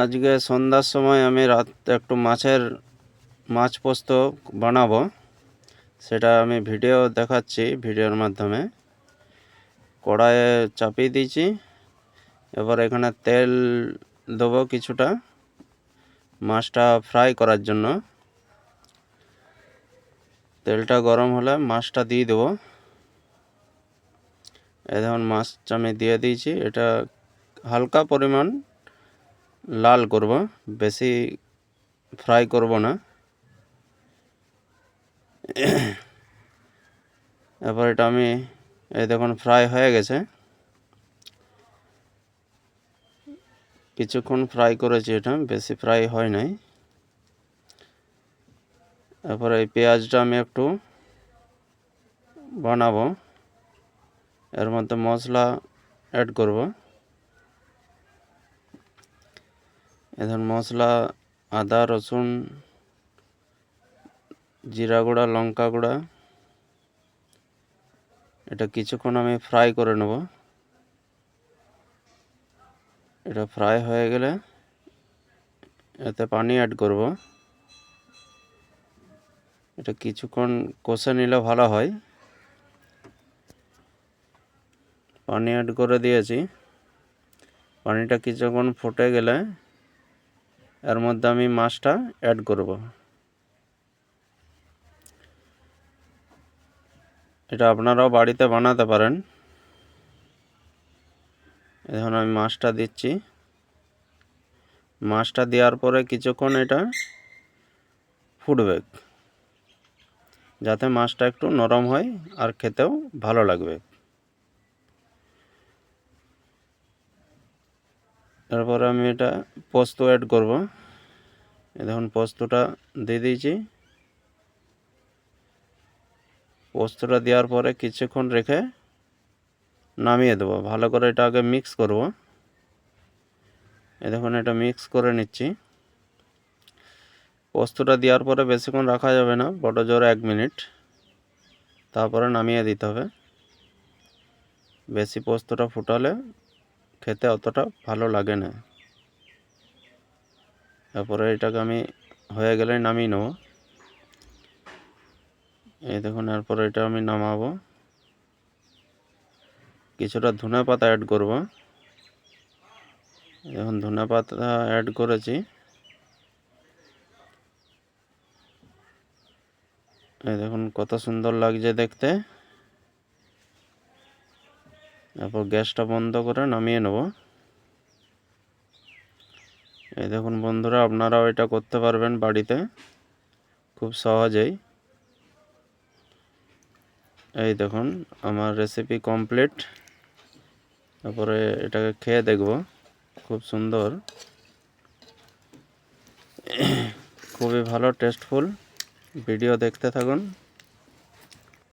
আজকে সন্ধ্যার সময় আমি একটু মাছ পোস্ত বানাবো, সেটা আমি ভিডিও দেখাচ্ছি। ভিডিওর মাধ্যমে কড়াইয়ে চাপিয়ে দিয়েছি। এবার এখানে তেল দেবো কিছুটা মাছটা ফ্রাই করার জন্য। তেলটা গরম হলে মাছটা দিয়ে দেবো। এই দেখুন মাছটা আমি দিয়ে দিয়েছি। এটা হালকা পরিমাণ লাল করব, বেশি ফ্রাই করব না। এরপর এটা আমি এই দেখুন ফ্রাই হয়ে গেছে। কিছুক্ষণ ফ্রাই করেছি, এটা বেশি ফ্রাই হয় নাই। এরপর এই পেঁয়াজটা আমি একটু বানাবো, এর মধ্যে মশলা অ্যাড করব। এখন মশলা আদা রসুন জিরা গুঁড়া লঙ্কা গুঁড়া এটা কিছুক্ষণ আমি ফ্রাই করে নেব। এটা ফ্রাই হয়ে গেলে এতে পানি অ্যাড করব। এটা কিছুক্ষণ কষে নিলে ভালো হয়। পানি অ্যাড করে দিয়েছি। পানিটা কিছুক্ষণ ফুটে গেলে এর মধ্যে আমি মাছটা অ্যাড করব। এটা আপনারাও বাড়িতে বানাতে পারেন। এখন আমি মাছটা দিচ্ছি। মাছটা দেওয়ার পরে কিছুক্ষণ এটা ফুটবে, যাতে মাছটা একটু নরম হয় আর খেতেও ভালো লাগবে। তারপরে আমি এটা পোস্ত অ্যাড করব। দেখুন পোস্তটা দিয়ে দিয়েছি। পোস্তটা দেওয়ার পরে কিছুক্ষণ রেখে নামিয়ে দেবো। ভালো করে এটা আগে মিক্স করব। দেখুন এটা মিক্স করে নিচ্ছি। পোস্তটা দেওয়ার পরে বেশিক্ষণ রাখা যাবে না, বড় জোরে 1 মিনিট, তারপরে নামিয়ে দিতে হবে। বেশি পোস্তটা ফুটালে খেতে অতটা ভালো লাগে না। তারপরে এটাকে আমি হয়ে গেলে নামিয়ে নেব। এই দেখুন এরপরে এটা আমি নামাবো। কিছুটা ধনে পাতা অ্যাড করব। এখন ধনে পাতা অ্যাড করেছি। এই দেখুন কত সুন্দর লাগছে দেখতে। তারপর গ্যাসটা বন্ধ করে নামিয়ে নেব। এই দেখুন বন্ধুরা, আপনারাও এটা করতে পারবেন বাড়িতে খুব সহজেই। এই দেখুন আমার রেসিপি কমপ্লিট। তারপরে এটাকে খেয়ে দেখব। খুব সুন্দর, খুবই ভালো টেস্টফুল। ভিডিও দেখতে থাকুন।